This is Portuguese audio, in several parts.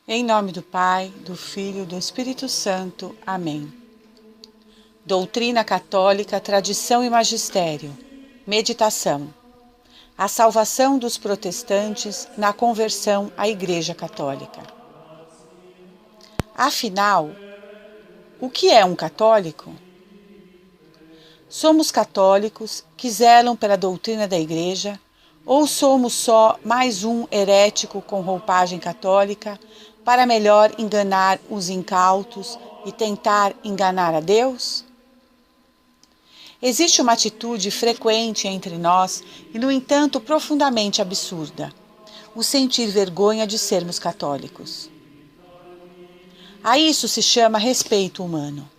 Em nome do Pai, do Filho e do Espírito Santo. Amém. Doutrina católica, tradição e magistério. Meditação. A salvação dos protestantes na conversão à Igreja Católica. Afinal, o que é um católico? Somos católicos que zelam pela doutrina da Igreja, ou somos só mais um herético com roupagem católica para melhor enganar os incautos e tentar enganar a Deus? Existe uma atitude frequente entre nós e, no entanto, profundamente absurda: o sentir vergonha de sermos católicos. A isso se chama respeito humano.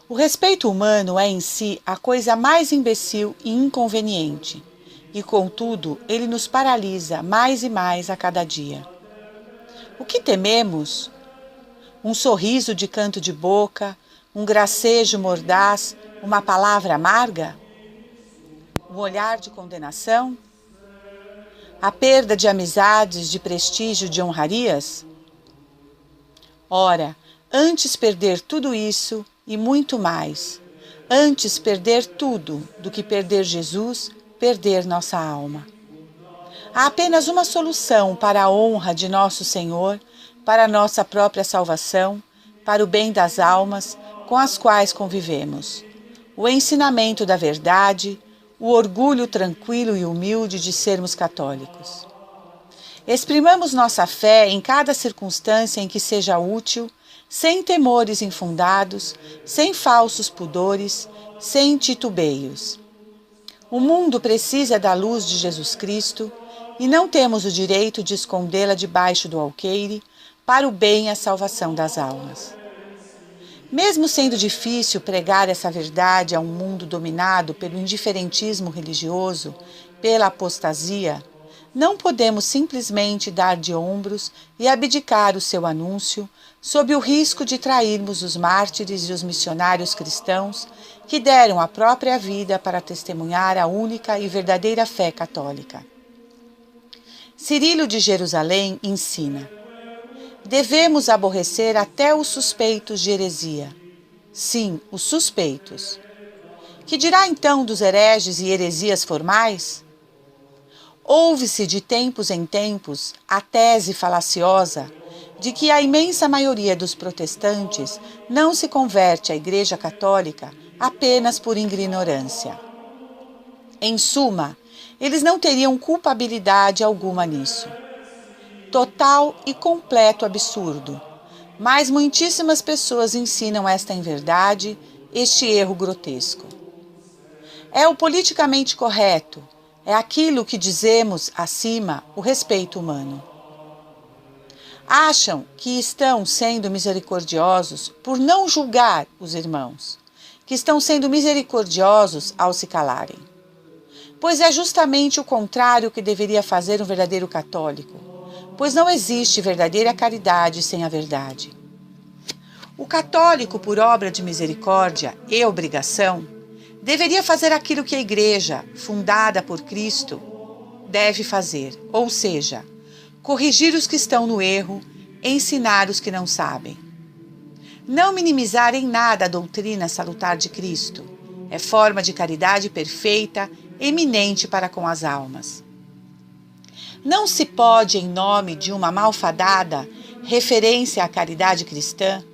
O respeito humano é em si a coisa mais imbecil e inconveniente, e contudo ele nos paralisa mais e mais a cada dia. O que tememos? Um sorriso de canto de boca, um gracejo mordaz, uma palavra amarga? Um olhar de condenação? A perda de amizades, de prestígio, de honrarias? Ora, antes perder tudo isso e muito mais, antes perder tudo do que perder Jesus, perder nossa alma. Há apenas uma solução para a honra de nosso Senhor, para a nossa própria salvação, para o bem das almas com as quais convivemos: o ensinamento da verdade, o orgulho tranquilo e humilde de sermos católicos. Exprimamos nossa fé em cada circunstância em que seja útil, sem temores infundados, sem falsos pudores, sem titubeios. O mundo precisa da luz de Jesus Cristo e não temos o direito de escondê-la debaixo do alqueire para o bem e a salvação das almas. Mesmo sendo difícil pregar essa verdade a um mundo dominado pelo indiferentismo religioso, pela apostasia, não podemos simplesmente dar de ombros e abdicar o seu anúncio, sob o risco de trairmos os mártires e os missionários cristãos que deram a própria vida para testemunhar a única e verdadeira fé católica. Cirilo de Jerusalém ensina: devemos aborrecer até os suspeitos de heresia. Sim, os suspeitos. Que dirá então dos hereges e heresias formais? Ouve-se de tempos em tempos a tese falaciosa de que a imensa maioria dos protestantes não se converte à Igreja Católica apenas por ignorância. Em suma, eles não teriam culpabilidade alguma nisso. Total e completo absurdo, mas muitíssimas pessoas ensinam esta inverdade, este erro grotesco. É o politicamente correto, é aquilo que dizemos acima, o respeito humano. Acham que estão sendo misericordiosos por não julgar os irmãos, que estão sendo misericordiosos ao se calarem. Pois é justamente o contrário que deveria fazer um verdadeiro católico, pois não existe verdadeira caridade sem a verdade. O católico, por obra de misericórdia e obrigação, deveria fazer aquilo que a Igreja, fundada por Cristo, deve fazer, ou seja, corrigir os que estão no erro, ensinar os que não sabem. Não minimizar em nada a doutrina salutar de Cristo. É forma de caridade perfeita, eminente para com as almas. Não se pode, em nome de uma malfadada referência à caridade cristã,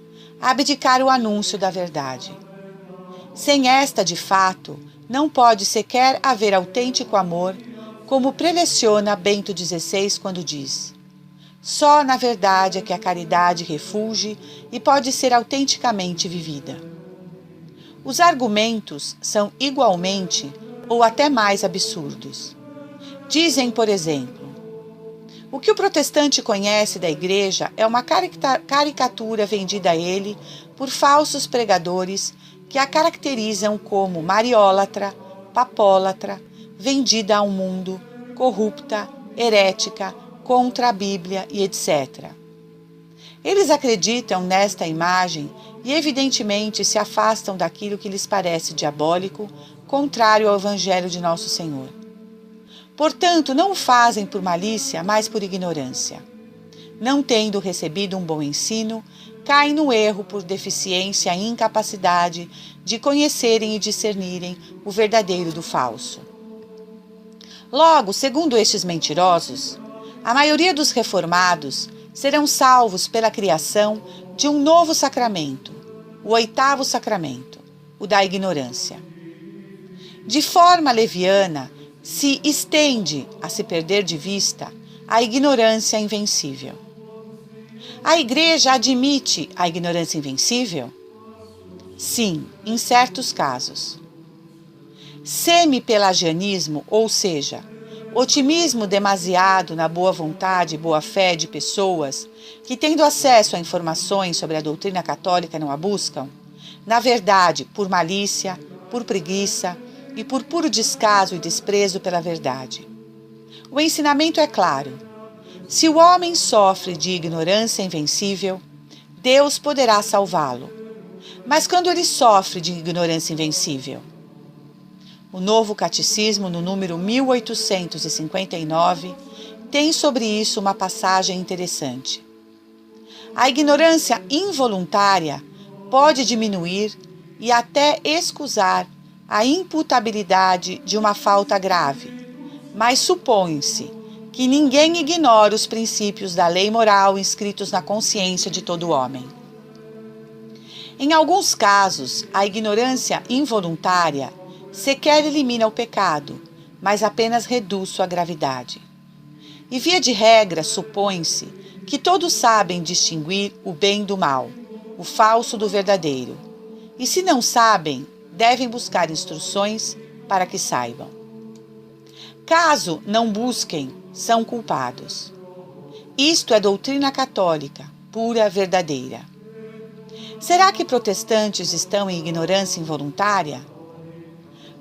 abdicar o anúncio da verdade. Sem esta, de fato, não pode sequer haver autêntico amor, como preleciona Bento XVI quando diz: só na verdade é que a caridade refulge e pode ser autenticamente vivida. Os argumentos são igualmente ou até mais absurdos. Dizem, por exemplo: o que o protestante conhece da Igreja é uma caricatura vendida a ele por falsos pregadores que a caracterizam como mariólatra, papólatra, vendida ao mundo, corrupta, herética, contra a Bíblia e etc. Eles acreditam nesta imagem e evidentemente se afastam daquilo que lhes parece diabólico, contrário ao Evangelho de Nosso Senhor. Portanto, não o fazem por malícia, mas por ignorância. não tendo recebido um bom ensino, caem no erro por deficiência e incapacidade de conhecerem e discernirem o verdadeiro do falso. Logo, segundo estes mentirosos, a maioria dos reformados serão salvos pela criação de um novo sacramento, o 8º sacramento, o da ignorância. De forma leviana, se estende a se perder de vista a ignorância invencível. A Igreja admite a ignorância invencível? Sim, em certos casos. Semi-pelagianismo, ou seja, otimismo demasiado na boa vontade e boa fé de pessoas que, tendo acesso a informações sobre a doutrina católica, não a buscam, na verdade, por malícia, por preguiça e por puro descaso e desprezo pela verdade. O ensinamento é claro. Se o homem sofre de ignorância invencível, Deus poderá salvá-lo. Mas quando ele sofre de ignorância invencível? O Novo Catecismo, no número 1859, tem sobre isso uma passagem interessante. A ignorância involuntária pode diminuir e até excusar a imputabilidade de uma falta grave, mas supõe-se que ninguém ignora os princípios da lei moral inscritos na consciência de todo homem. Em alguns casos, a ignorância involuntária sequer elimina o pecado, mas apenas reduz sua gravidade. E via de regra, supõe-se que todos sabem distinguir o bem do mal, o falso do verdadeiro. E se não sabem, devem buscar instruções para que saibam. Caso não busquem, são culpados. Isto é doutrina católica, pura, verdadeira. Será que protestantes estão em ignorância involuntária?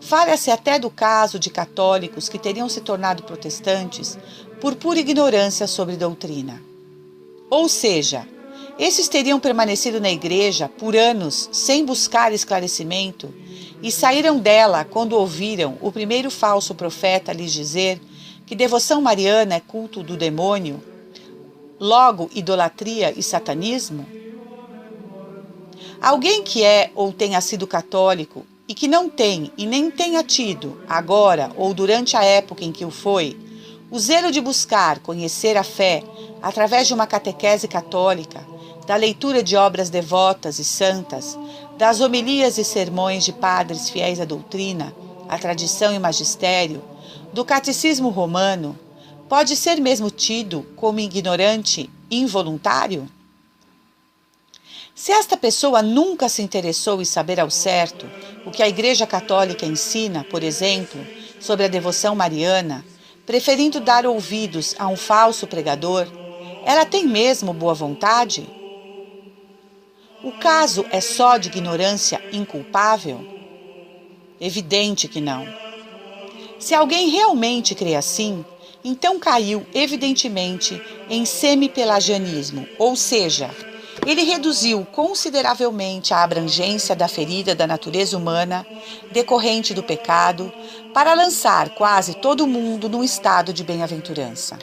Fala-se até do caso de católicos que teriam se tornado protestantes por pura ignorância sobre doutrina. Ou seja, esses teriam permanecido na igreja por anos sem buscar esclarecimento e saíram dela quando ouviram o primeiro falso profeta lhes dizer que devoção mariana é culto do demônio, logo idolatria e satanismo? Alguém que é ou tenha sido católico e que não tem e nem tenha tido, agora ou durante a época em que o foi, o zelo de buscar conhecer a fé através de uma catequese católica, da leitura de obras devotas e santas, das homilias e sermões de padres fiéis à doutrina, à tradição e magistério, do catecismo romano, pode ser mesmo tido como ignorante involuntário? Se esta pessoa nunca se interessou em saber ao certo o que a Igreja Católica ensina, por exemplo, sobre a devoção mariana, preferindo dar ouvidos a um falso pregador, ela tem mesmo boa vontade? O caso é só de ignorância inculpável? Evidente que não. Se alguém realmente crê assim, então caiu evidentemente em semi-pelagianismo, ou seja, ele reduziu consideravelmente a abrangência da ferida da natureza humana decorrente do pecado para lançar quase todo mundo num estado de bem-aventurança.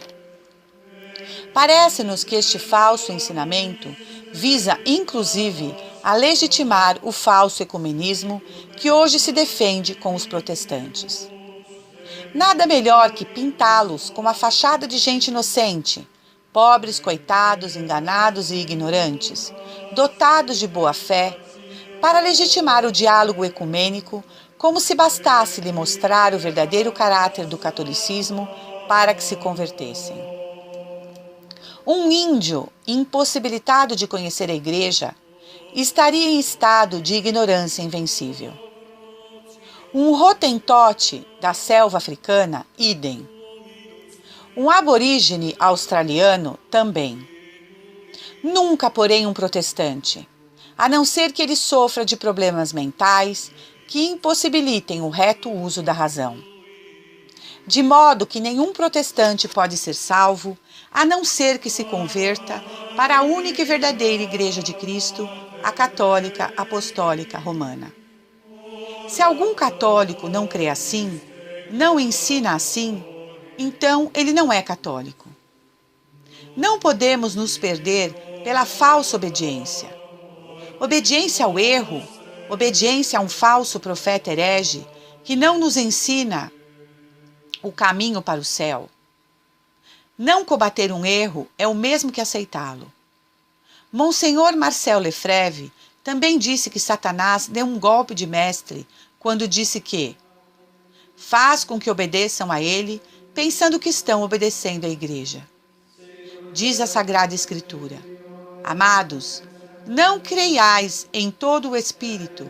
Parece-nos que este falso ensinamento visa, inclusive, a legitimar o falso ecumenismo que hoje se defende com os protestantes. Nada melhor que pintá-los com a fachada de gente inocente, pobres, coitados, enganados e ignorantes, dotados de boa fé, para legitimar o diálogo ecumênico, como se bastasse lhe mostrar o verdadeiro caráter do catolicismo para que se convertessem. Um índio, impossibilitado de conhecer a igreja, estaria em estado de ignorância invencível. Um rotentote da selva africana, idem. Um aborígene australiano, também. Nunca, porém, um protestante, a não ser que ele sofra de problemas mentais que impossibilitem o reto uso da razão. De modo que nenhum protestante pode ser salvo, a não ser que se converta para a única e verdadeira Igreja de Cristo, a católica apostólica romana. Se algum católico não crê assim, não ensina assim, então ele não é católico. Não podemos nos perder pela falsa obediência. Obediência ao erro, obediência a um falso profeta herege que não nos ensina o caminho para o céu. Não combater um erro é o mesmo que aceitá-lo. Monsenhor Marcel Lefebvre também disse que Satanás deu um golpe de mestre quando disse que faz com que obedeçam a ele, pensando que estão obedecendo à Igreja. Diz a Sagrada Escritura: Amados, não creiais em todo o Espírito,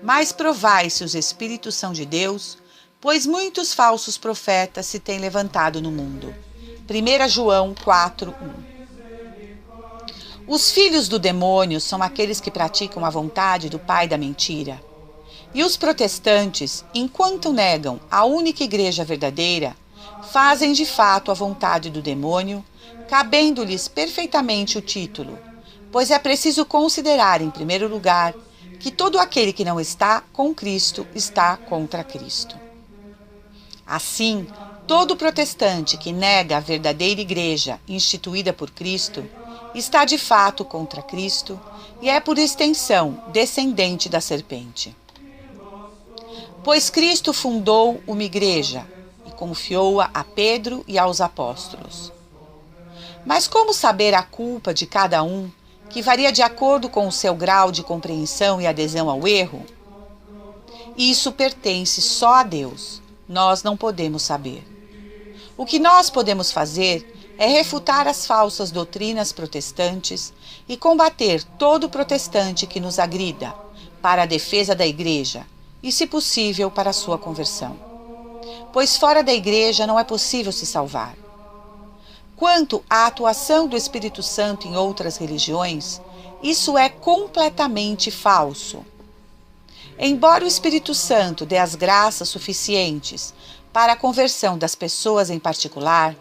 mas provai se os Espíritos são de Deus, pois muitos falsos profetas se têm levantado no mundo. 1 João 4:1. Os filhos do demônio são aqueles que praticam a vontade do pai da mentira. E os protestantes, enquanto negam a única igreja verdadeira, fazem de fato a vontade do demônio, cabendo-lhes perfeitamente o título, pois é preciso considerar, em primeiro lugar, que todo aquele que não está com Cristo está contra Cristo. Assim, todo protestante que nega a verdadeira igreja instituída por Cristo está de fato contra Cristo e é, por extensão, descendente da serpente. Pois Cristo fundou uma igreja e confiou-a a Pedro e aos apóstolos. Mas como saber a culpa de cada um, que varia de acordo com o seu grau de compreensão e adesão ao erro? Isso pertence só a Deus. Nós não podemos saber. O que nós podemos fazer é refutar as falsas doutrinas protestantes e combater todo protestante que nos agrida, para a defesa da Igreja e, se possível, para a sua conversão. Pois fora da Igreja não é possível se salvar. Quanto à atuação do Espírito Santo em outras religiões, isso é completamente falso. Embora o Espírito Santo dê as graças suficientes para a conversão das pessoas em particular,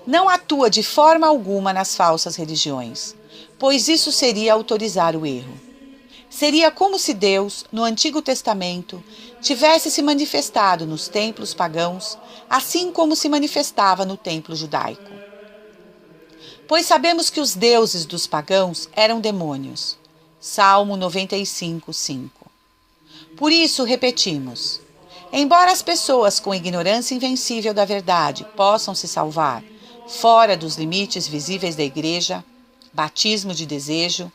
não atua de forma alguma nas falsas religiões, pois isso seria autorizar o erro. Seria como se Deus, no Antigo Testamento, tivesse se manifestado nos templos pagãos, assim como se manifestava no templo judaico. Pois sabemos que os deuses dos pagãos eram demônios. Salmo 95:5. Por isso repetimos: embora as pessoas com ignorância invencível da verdade possam se salvar fora dos limites visíveis da Igreja, batismo de desejo,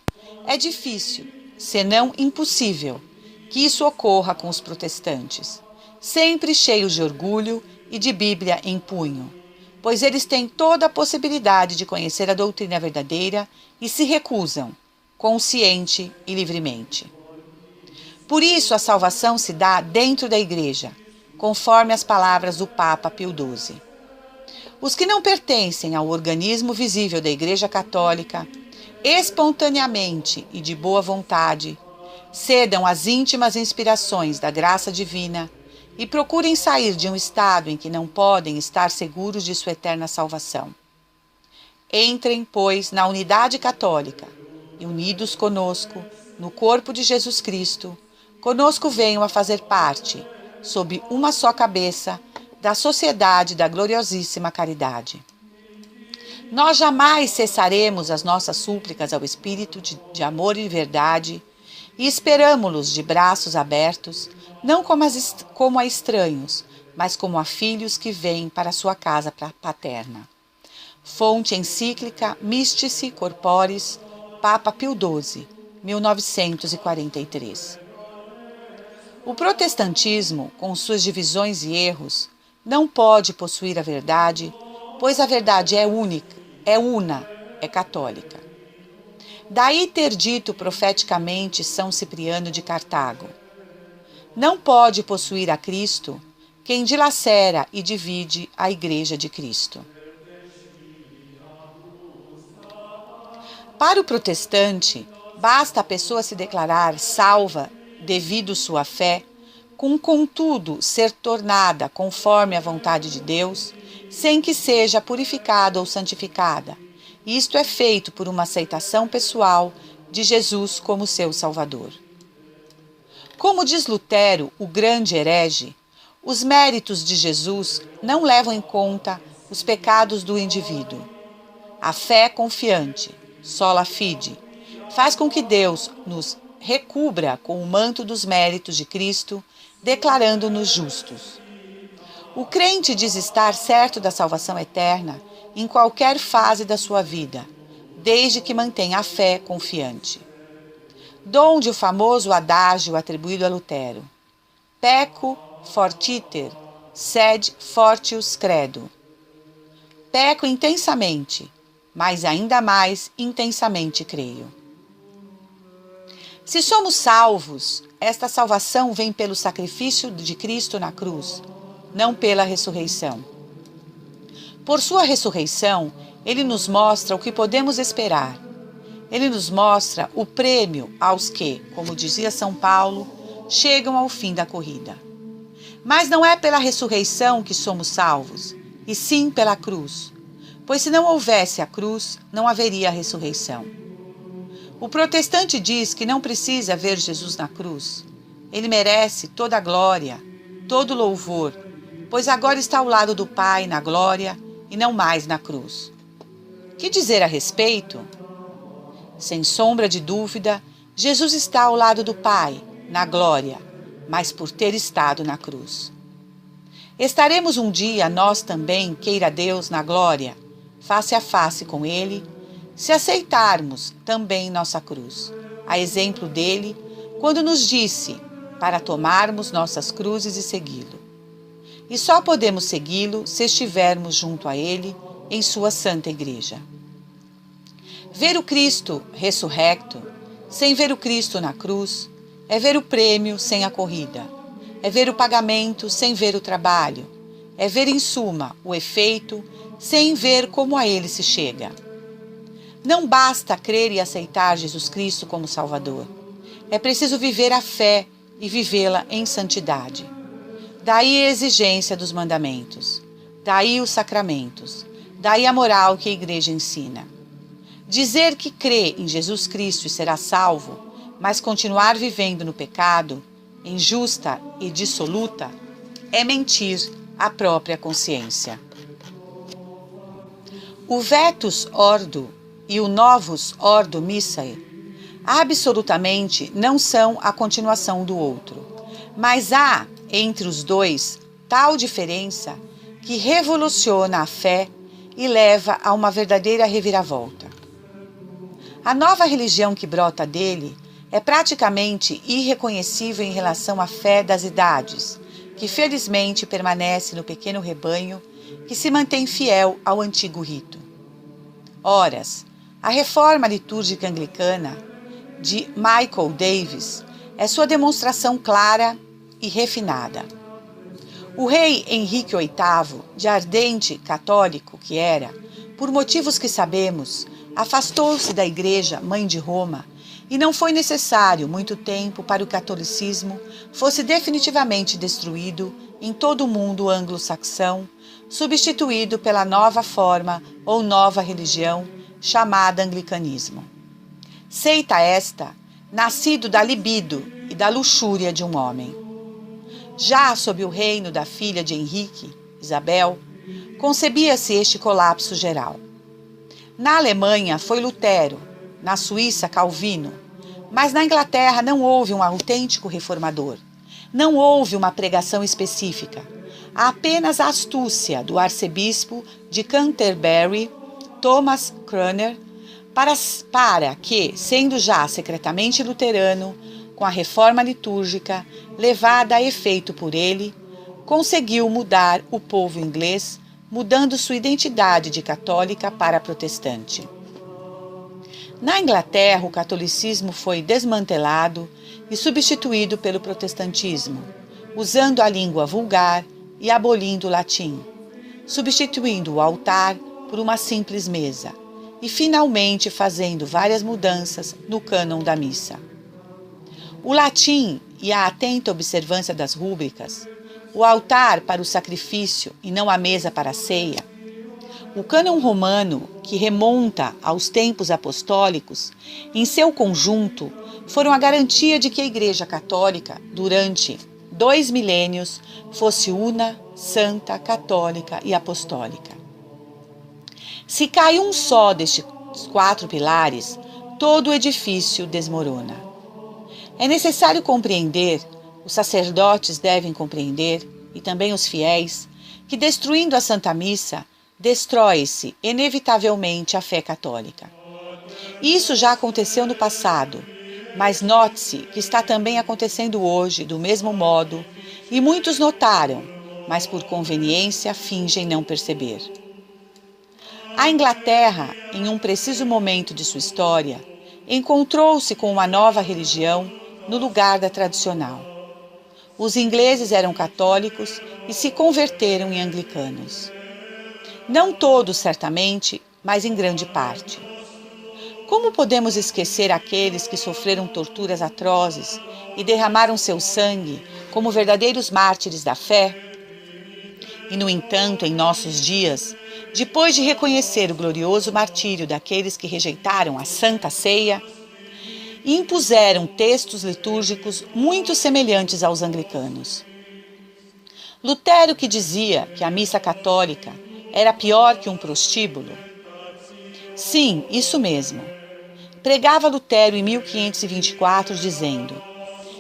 é difícil, senão impossível, que isso ocorra com os protestantes, sempre cheios de orgulho e de Bíblia em punho, pois eles têm toda a possibilidade de conhecer a doutrina verdadeira e se recusam, consciente e livremente. Por isso a salvação se dá dentro da Igreja, conforme as palavras do Papa Pio XII. Os que não pertencem ao organismo visível da Igreja Católica, espontaneamente e de boa vontade, cedam às íntimas inspirações da graça divina e procurem sair de um estado em que não podem estar seguros de sua eterna salvação. Entrem, pois, na unidade católica e, unidos conosco, no corpo de Jesus Cristo, conosco venham a fazer parte, sob uma só cabeça, da sociedade da gloriosíssima caridade. Nós jamais cessaremos as nossas súplicas ao Espírito de amor e verdade e esperamo-los de braços abertos, não como a estranhos, mas como a filhos que vêm para a sua casa paterna. Fonte encíclica Mystici Corporis, Papa Pio XII, 1943. O protestantismo, com suas divisões e erros, não pode possuir a verdade, pois a verdade é única, é una, é católica. Daí ter dito profeticamente São Cipriano de Cartago: não pode possuir a Cristo quem dilacera e divide a Igreja de Cristo. Para o protestante, basta a pessoa se declarar salva devido sua fé, contudo ser tornada conforme a vontade de Deus, sem que seja purificada ou santificada. Isto é feito por uma aceitação pessoal de Jesus como seu Salvador. Como diz Lutero, o grande herege, os méritos de Jesus não levam em conta os pecados do indivíduo. A fé confiante, sola fide, faz com que Deus nos recubra com o manto dos méritos de Cristo, declarando-nos justos. O crente diz estar certo da salvação eterna em qualquer fase da sua vida, desde que mantenha a fé confiante. Donde o famoso adágio atribuído a Lutero: Pecco fortiter, sed fortius credo. Peco intensamente, mas ainda mais intensamente creio. Se somos salvos, esta salvação vem pelo sacrifício de Cristo na cruz, não pela ressurreição. Por sua ressurreição, ele nos mostra o que podemos esperar. Ele nos mostra o prêmio aos que, como dizia São Paulo, chegam ao fim da corrida. Mas não é pela ressurreição que somos salvos, e sim pela cruz. Pois se não houvesse a cruz, não haveria ressurreição. O protestante diz que não precisa ver Jesus na cruz. Ele merece toda a glória, todo o louvor, pois agora está ao lado do Pai na glória e não mais na cruz. Que dizer a respeito? Sem sombra de dúvida, Jesus está ao lado do Pai, na glória, mas por ter estado na cruz. Estaremos um dia, nós também, queira Deus, na glória, face a face com Ele, se aceitarmos também nossa cruz, a exemplo dele, quando nos disse para tomarmos nossas cruzes e segui-lo. E só podemos segui-lo se estivermos junto a ele em sua santa igreja. Ver o Cristo ressurrecto, sem ver o Cristo na cruz, é ver o prêmio sem a corrida, é ver o pagamento sem ver o trabalho, é ver em suma o efeito sem ver como a ele se chega. Não basta crer e aceitar Jesus Cristo como Salvador. É preciso viver a fé e vivê-la em santidade. Daí a exigência dos mandamentos, daí os sacramentos, daí a moral que a Igreja ensina. Dizer que crê em Jesus Cristo e será salvo, mas continuar vivendo no pecado, injusta e dissoluta, é mentir à própria consciência. O vetus ordo e o novus ordo missae absolutamente não são a continuação do outro, mas há entre os dois tal diferença que revoluciona a fé e leva a uma verdadeira reviravolta. A nova religião que brota dele é praticamente irreconhecível em relação à fé das idades, que felizmente permanece no pequeno rebanho que se mantém fiel ao antigo rito. Horas, a reforma litúrgica anglicana de Michael Davis é sua demonstração clara e refinada. O rei Henrique VIII, de ardente católico que era, por motivos que sabemos, afastou-se da Igreja Mãe de Roma e não foi necessário muito tempo para o catolicismo fosse definitivamente destruído em todo o mundo anglo-saxão, substituído pela nova forma ou nova religião chamada anglicanismo. Seita esta, nascido da libido e da luxúria de um homem. Já sob o reino da filha de Henrique, Isabel, concebia-se este colapso geral. Na Alemanha foi Lutero, na Suíça Calvino, mas na Inglaterra não houve um autêntico reformador. Não houve uma pregação específica. Há apenas a astúcia do arcebispo de Canterbury, Thomas Cranmer, para que, sendo já secretamente luterano, com a reforma litúrgica levada a efeito por ele, conseguiu mudar o povo inglês, mudando sua identidade de católica para protestante. Na Inglaterra, o catolicismo foi desmantelado e substituído pelo protestantismo, usando a língua vulgar e abolindo o latim, substituindo o altar por uma simples mesa e, finalmente, fazendo várias mudanças no cânon da missa. O latim e a atenta observância das rúbricas, o altar para o sacrifício e não a mesa para a ceia, o cânon romano, que remonta aos tempos apostólicos, em seu conjunto, foram a garantia de que a Igreja Católica, durante 2 milênios, fosse una, santa, católica e apostólica. Se cai um só destes 4 pilares, todo o edifício desmorona. É necessário compreender, os sacerdotes devem compreender, e também os fiéis, que destruindo a Santa Missa, destrói-se inevitavelmente a fé católica. Isso já aconteceu no passado, mas note-se que está também acontecendo hoje do mesmo modo, e muitos notaram, mas por conveniência fingem não perceber. A Inglaterra, em um preciso momento de sua história, encontrou-se com uma nova religião no lugar da tradicional. Os ingleses eram católicos e se converteram em anglicanos. Não todos, certamente, mas em grande parte. Como podemos esquecer aqueles que sofreram torturas atrozes e derramaram seu sangue como verdadeiros mártires da fé? E, no entanto, em nossos dias, depois de reconhecer o glorioso martírio daqueles que rejeitaram a Santa Ceia, impuseram textos litúrgicos muito semelhantes aos anglicanos. Lutero, que dizia que a missa católica era pior que um prostíbulo. Sim, isso mesmo. Pregava Lutero em 1524 dizendo: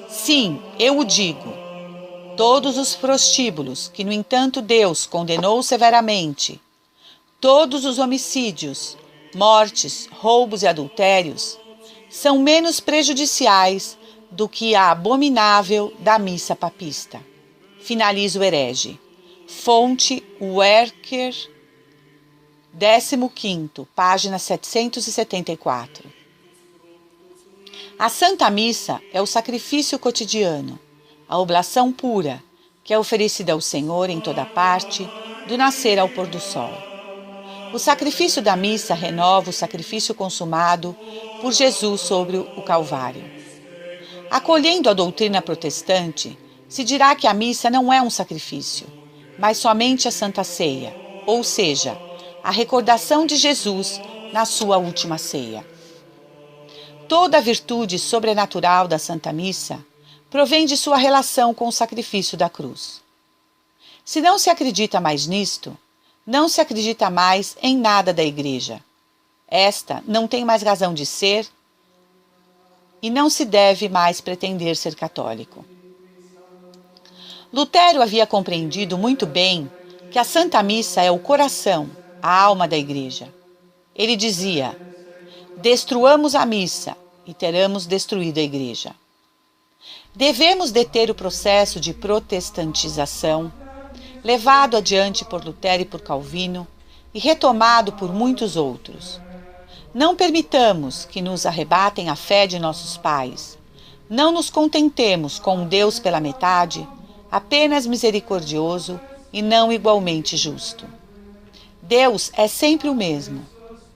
sim, eu o digo, todos os prostíbulos que, no entanto, Deus condenou severamente, todos os homicídios, mortes, roubos e adultérios, são menos prejudiciais do que a abominável da missa papista. Finaliza o herege. Fonte Werker, 15º, página 774. A Santa Missa é o sacrifício cotidiano, a oblação pura, que é oferecida ao Senhor em toda parte, do nascer ao pôr do sol. O sacrifício da missa renova o sacrifício consumado por Jesus sobre o Calvário. Acolhendo a doutrina protestante, se dirá que a missa não é um sacrifício, mas somente a Santa Ceia, ou seja, a recordação de Jesus na sua última ceia. Toda a virtude sobrenatural da Santa Missa provém de sua relação com o sacrifício da cruz. Se não se acredita mais nisto, não se acredita mais em nada da Igreja. Esta não tem mais razão de ser e não se deve mais pretender ser católico. Lutero havia compreendido muito bem que a Santa Missa é o coração, a alma da Igreja. Ele dizia: destruamos a missa e teremos destruído a Igreja. Devemos deter o processo de protestantização, levado adiante por Lutero e por Calvino e retomado por muitos outros. Não permitamos que nos arrebatem a fé de nossos pais. Não nos contentemos com um Deus pela metade, apenas misericordioso e não igualmente justo. Deus é sempre o mesmo,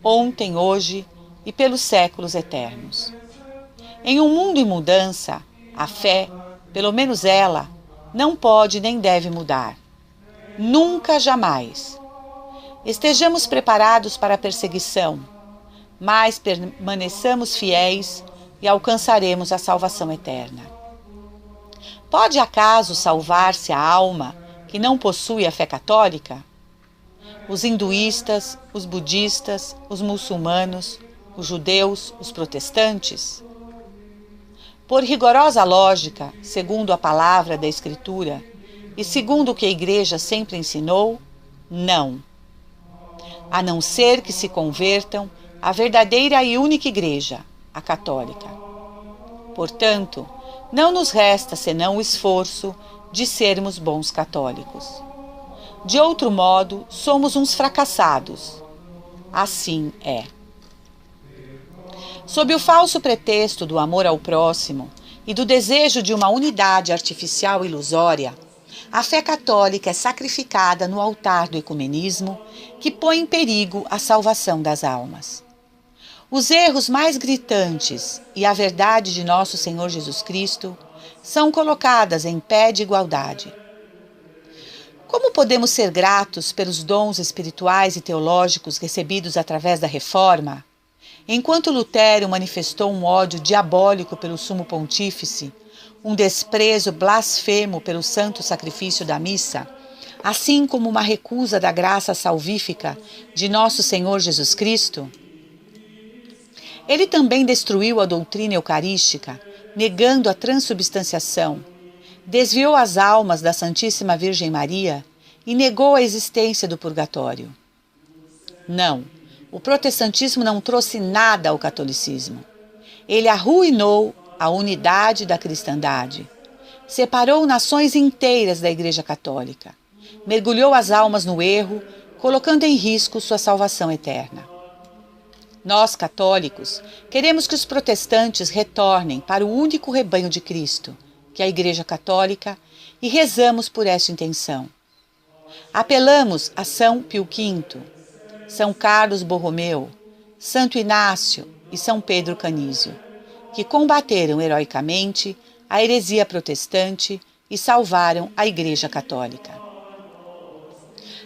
ontem, hoje e pelos séculos eternos. Em um mundo em mudança, a fé, pelo menos ela, não pode nem deve mudar. Nunca, jamais. Estejamos preparados para a perseguição, mas permaneçamos fiéis e alcançaremos a salvação eterna. Pode acaso salvar-se a alma que não possui a fé católica? Os hinduístas, os budistas, os muçulmanos, os judeus, os protestantes? Por rigorosa lógica, segundo a palavra da Escritura e segundo o que a Igreja sempre ensinou, não. A não ser que se convertam à verdadeira e única Igreja, a católica. Portanto, não nos resta senão o esforço de sermos bons católicos. De outro modo, somos uns fracassados. Assim é. Sob o falso pretexto do amor ao próximo e do desejo de uma unidade artificial ilusória, a fé católica é sacrificada no altar do ecumenismo, que põe em perigo a salvação das almas. Os erros mais gritantes e a verdade de nosso Senhor Jesus Cristo são colocadas em pé de igualdade. Como podemos ser gratos pelos dons espirituais e teológicos recebidos através da Reforma? Enquanto Lutero manifestou um ódio diabólico pelo Sumo Pontífice, um desprezo blasfemo pelo santo sacrifício da missa, assim como uma recusa da graça salvífica de nosso Senhor Jesus Cristo? Ele também destruiu a doutrina eucarística, negando a transubstanciação, desviou as almas da Santíssima Virgem Maria e negou a existência do purgatório. Não, o protestantismo não trouxe nada ao catolicismo. Ele arruinou a unidade da cristandade, separou nações inteiras da Igreja Católica, mergulhou as almas no erro, colocando em risco sua salvação eterna. Nós, católicos, queremos que os protestantes retornem para o único rebanho de Cristo, que é a Igreja Católica, e rezamos por esta intenção. Apelamos a São Pio V, São Carlos Borromeu, Santo Inácio e São Pedro Canísio, que combateram heroicamente a heresia protestante e salvaram a Igreja Católica.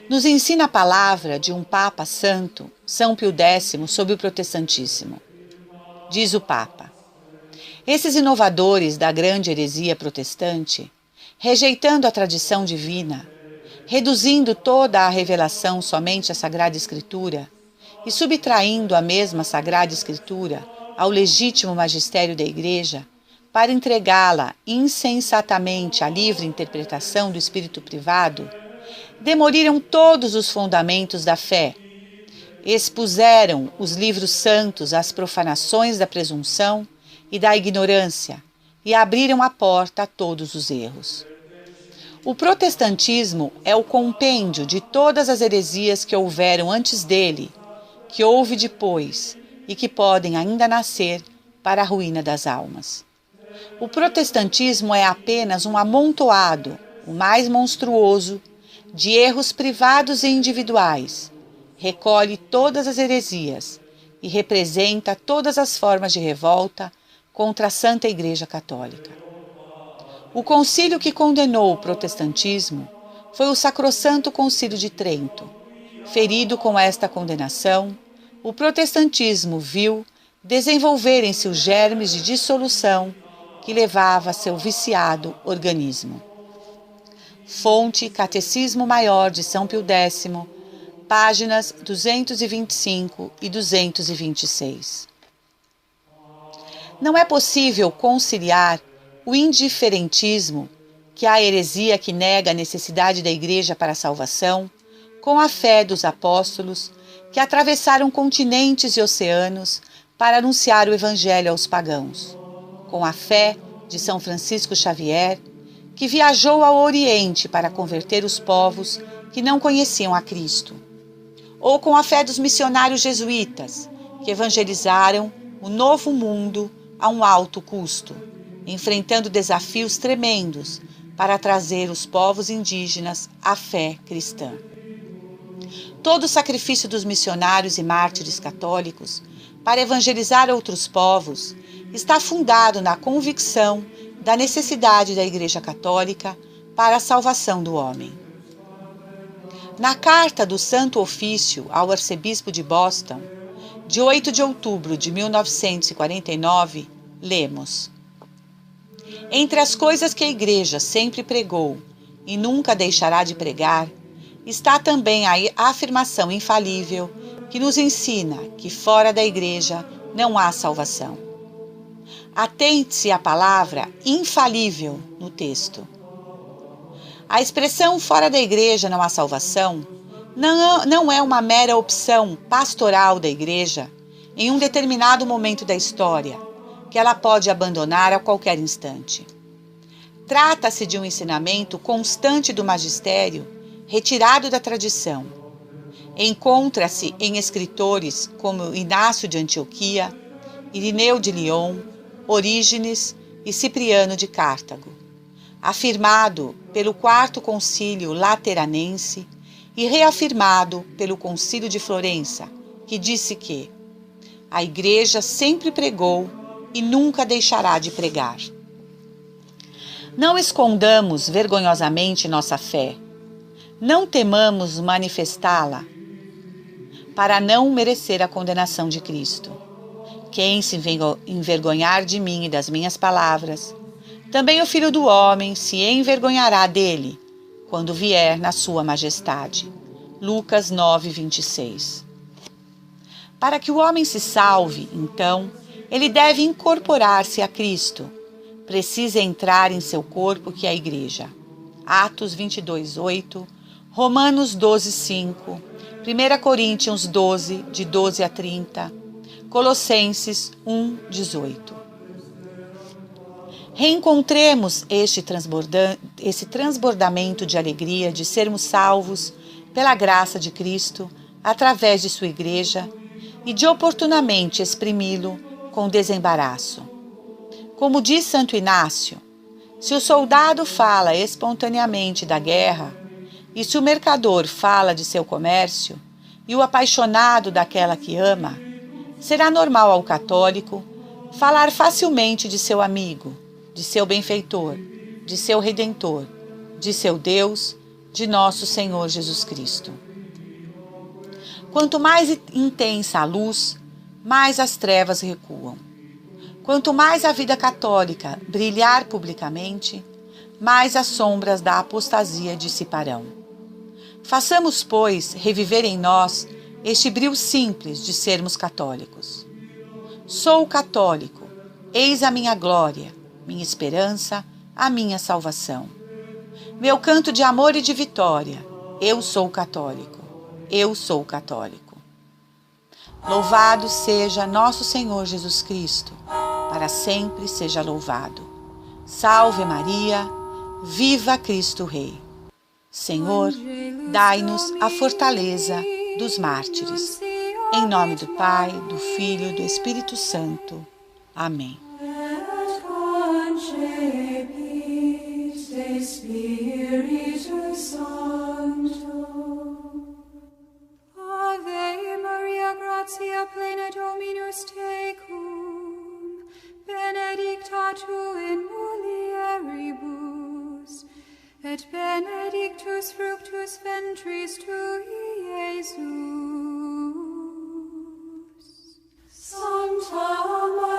Nos ensina a palavra de um Papa Santo, São Pio X, sobre o protestantismo. Diz o Papa: esses inovadores da grande heresia protestante, rejeitando a tradição divina, reduzindo toda a revelação somente à Sagrada Escritura e subtraindo a mesma Sagrada Escritura ao legítimo magistério da Igreja, para entregá-la insensatamente à livre interpretação do espírito privado, demoliram todos os fundamentos da fé, expuseram os livros santos às profanações da presunção e da ignorância e abriram a porta a todos os erros. O protestantismo é o compêndio de todas as heresias que houveram antes dele, que houve depois e que podem ainda nascer para a ruína das almas. O protestantismo é apenas um amontoado, o mais monstruoso, de erros privados e individuais, recolhe todas as heresias e representa todas as formas de revolta contra a Santa Igreja Católica. O concílio que condenou o protestantismo foi o Sacrossanto Concílio de Trento. Ferido com esta condenação, o protestantismo viu desenvolverem-se os germes de dissolução que levava a seu viciado organismo. Fonte Catecismo Maior de São Pio X, páginas 225 e 226. Não é possível conciliar o indiferentismo, que é a heresia que nega a necessidade da Igreja para a salvação, com a fé dos apóstolos que atravessaram continentes e oceanos para anunciar o Evangelho aos pagãos, com a fé de São Francisco Xavier, que viajou ao Oriente para converter os povos que não conheciam a Cristo, ou com a fé dos missionários jesuítas, que evangelizaram o Novo Mundo a um alto custo, enfrentando desafios tremendos para trazer os povos indígenas à fé cristã. Todo o sacrifício dos missionários e mártires católicos para evangelizar outros povos está fundado na convicção da necessidade da Igreja Católica para a salvação do homem. Na carta do Santo Ofício ao arcebispo de Boston, de 8 de outubro de 1949, lemos: entre as coisas que a Igreja sempre pregou e nunca deixará de pregar, está também a afirmação infalível que nos ensina que fora da Igreja não há salvação. Atente-se à palavra infalível no texto. A expressão fora da Igreja não há salvação não é uma mera opção pastoral da Igreja em um determinado momento da história, que ela pode abandonar a qualquer instante. Trata-se de um ensinamento constante do magistério, retirado da tradição. Encontra-se em escritores como Inácio de Antioquia, Irineu de Lyon, Orígenes e Cipriano de Cartago, afirmado pelo Quarto Concílio Lateranense e reafirmado pelo Concílio de Florença, que disse que a Igreja sempre pregou e nunca deixará de pregar. Não escondamos vergonhosamente nossa fé. Não temamos manifestá-la para não merecer a condenação de Cristo. Quem se envergonhar de mim e das minhas palavras, também o Filho do Homem se envergonhará dele, quando vier na sua majestade. Lucas 9:26. Para que o homem se salve, então, ele deve incorporar-se a Cristo. Precisa entrar em seu corpo, que é a Igreja. Atos 22:8, Romanos 12:5, 1 Coríntios 12, de 12 a 30, Colossenses 1:18. Reencontremos esse transbordamento de alegria de sermos salvos pela graça de Cristo, através de sua Igreja, e de oportunamente exprimi-lo com desembaraço. Como diz Santo Inácio, se o soldado fala espontaneamente da guerra, e se o mercador fala de seu comércio, e o apaixonado daquela que ama, será normal ao católico falar facilmente de seu amigo, de seu benfeitor, de seu Redentor, de seu Deus, de nosso Senhor Jesus Cristo. Quanto mais intensa a luz, mais as trevas recuam. Quanto mais a vida católica brilhar publicamente, mais as sombras da apostasia dissiparão. Façamos, pois, reviver em nós este brilho simples de sermos católicos. Sou católico, eis a minha glória, minha esperança, a minha salvação. Meu canto de amor e de vitória, eu sou católico, eu sou católico. Louvado seja nosso Senhor Jesus Cristo, para sempre seja louvado. Salve Maria, viva Cristo Rei. Senhor, dai-nos a fortaleza dos mártires. Em nome do Pai, do Filho e do Espírito Santo. Amém. Ave Maria, gratia plena Dominus tecum, benedicta tu in mulieribus, et benedictus fructus ventris tui, Iesus. Santa Maria,